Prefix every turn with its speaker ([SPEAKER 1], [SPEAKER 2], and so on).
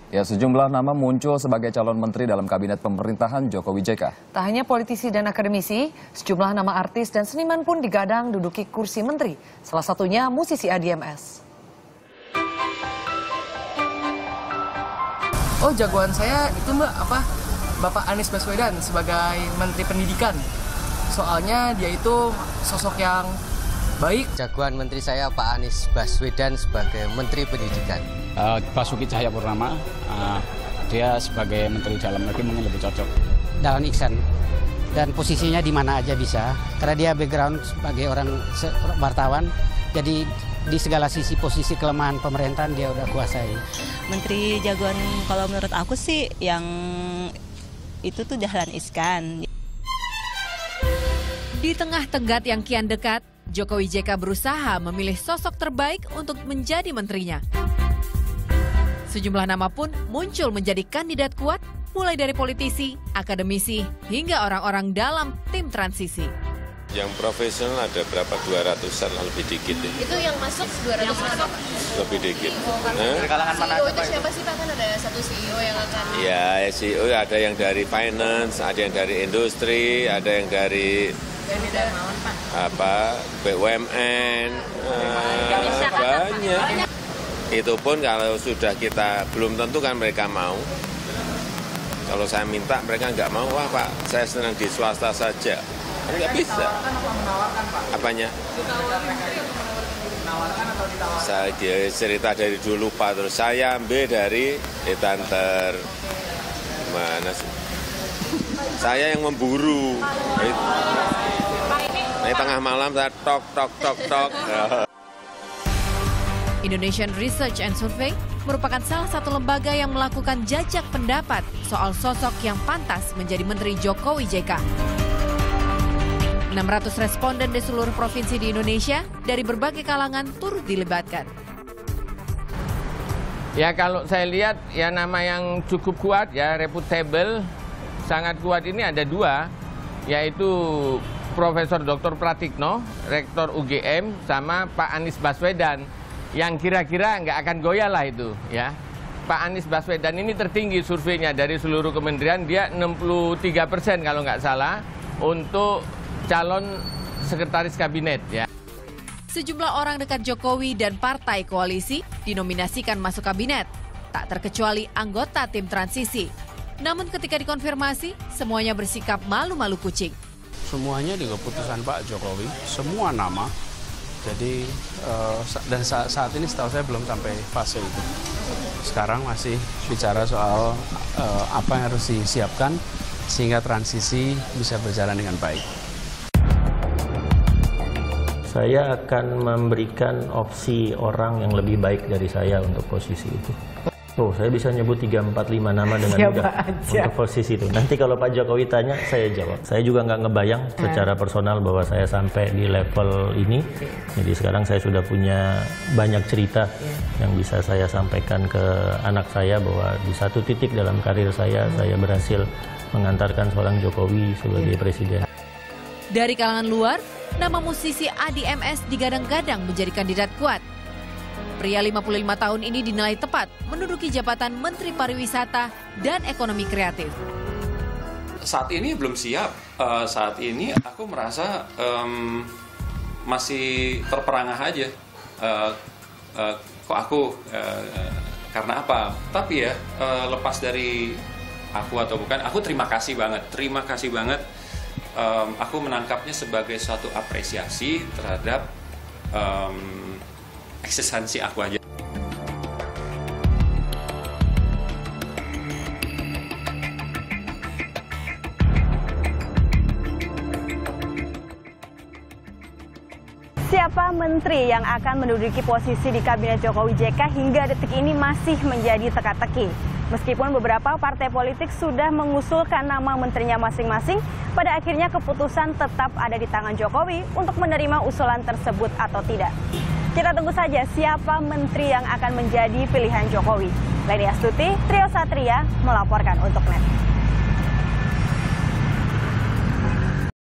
[SPEAKER 1] Ya, sejumlah nama muncul sebagai calon menteri dalam kabinet pemerintahan Jokowi JK.
[SPEAKER 2] Tak hanya politisi dan akademisi, sejumlah nama artis dan seniman pun digadang duduki kursi menteri. Salah satunya musisi ADMS.
[SPEAKER 3] Oh, jagoan saya itu Bapak Anies Baswedan sebagai Menteri Pendidikan. Soalnya dia itu sosok yang baik.
[SPEAKER 4] Jagoan menteri saya Pak Anies Baswedan sebagai Menteri Pendidikan.
[SPEAKER 5] Basuki Cahayapurnama, dia sebagai Menteri Dalam Negeri mungkin lebih cocok.
[SPEAKER 6] Dahlan Iskan, dan posisinya di mana aja bisa, karena dia background sebagai orang wartawan, jadi di segala sisi posisi kelemahan pemerintahan dia udah kuasai.
[SPEAKER 7] Menteri jagoan kalau menurut aku sih yang itu tuh Dahlan Iskan.
[SPEAKER 8] Di tengah tenggat yang kian dekat, Jokowi JK berusaha memilih sosok terbaik untuk menjadi menterinya. Sejumlah nama pun muncul menjadi kandidat kuat, mulai dari politisi, akademisi, hingga orang-orang dalam tim transisi.
[SPEAKER 9] Yang profesional ada berapa? 200-an, lebih dikit ya.
[SPEAKER 10] Itu yang masuk 200 masuk?
[SPEAKER 9] Lebih dikit.
[SPEAKER 10] Dari kalangan mana aja, Pak? Siapa sih Pak? Kan ada satu CEO yang akan...
[SPEAKER 9] Ya, CEO ada yang dari finance, ada yang dari industri, ada yang dari BUMN, banyak. Itu pun kalau sudah kita belum tentu kan mereka mau. Kalau saya minta mereka nggak mau, wah Pak, saya senang di swasta saja. Nggak bisa. Apanya? Saya cerita dari dulu Pak, terus saya ambil dari Etanter. Mana sih? Saya yang memburu. Ini tengah malam saya tok.
[SPEAKER 8] Indonesian Research and Survey merupakan salah satu lembaga yang melakukan jajak pendapat soal sosok yang pantas menjadi Menteri Jokowi JK. 600 responden di seluruh provinsi di Indonesia dari berbagai kalangan turut dilibatkan.
[SPEAKER 11] Ya, kalau saya lihat ya nama yang cukup kuat ya, reputable, sangat kuat ini ada dua, yaitu Profesor Dr. Pratikno, Rektor UGM, sama Pak Anies Baswedan. Yang kira-kira nggak akan goyah lah itu ya. Pak Anies Baswedan ini tertinggi surveinya dari seluruh kementerian, dia 63% kalau nggak salah untuk calon sekretaris kabinet ya.
[SPEAKER 8] Sejumlah orang dekat Jokowi dan partai koalisi dinominasikan masuk kabinet, tak terkecuali anggota tim transisi. Namun ketika dikonfirmasi, semuanya bersikap malu-malu kucing.
[SPEAKER 5] Semuanya di keputusan Pak Jokowi, semua nama. Jadi dan saat ini setahu saya belum sampai fase itu. Sekarang masih bicara soal apa yang harus disiapkan sehingga transisi bisa berjalan dengan baik.
[SPEAKER 12] Saya akan memberikan opsi orang yang lebih baik dari saya untuk posisi itu. Oh, saya bisa nyebut 3, 4, 5 nama dengan mudah untuk posisi itu. Nanti kalau Pak Jokowi tanya, saya jawab. Saya juga nggak ngebayang secara personal bahwa saya sampai di level ini. Jadi sekarang saya sudah punya banyak cerita yang bisa saya sampaikan ke anak saya bahwa di satu titik dalam karir saya berhasil mengantarkan seorang Jokowi sebagai presiden.
[SPEAKER 8] Dari kalangan luar, nama musisi ADMS digadang-gadang menjadi kandidat kuat. Pria 55 tahun ini dinilai tepat menduduki jabatan Menteri Pariwisata dan Ekonomi Kreatif.
[SPEAKER 13] Saat ini belum siap. Saat ini aku merasa masih terperangah aja. Karena apa? Tapi ya lepas dari aku atau bukan, aku terima kasih banget. Aku menangkapnya sebagai suatu apresiasi terhadap eksistensi aku aja.
[SPEAKER 10] Siapa menteri yang akan menduduki posisi di Kabinet Jokowi JK hingga detik ini masih menjadi teka-teki. Meskipun beberapa partai politik sudah mengusulkan nama menterinya masing-masing, pada akhirnya keputusan tetap ada di tangan Jokowi untuk menerima usulan tersebut atau tidak. Kita tunggu saja siapa menteri yang akan menjadi pilihan Jokowi. Leni Astuti, Trio Satria melaporkan untuk NET.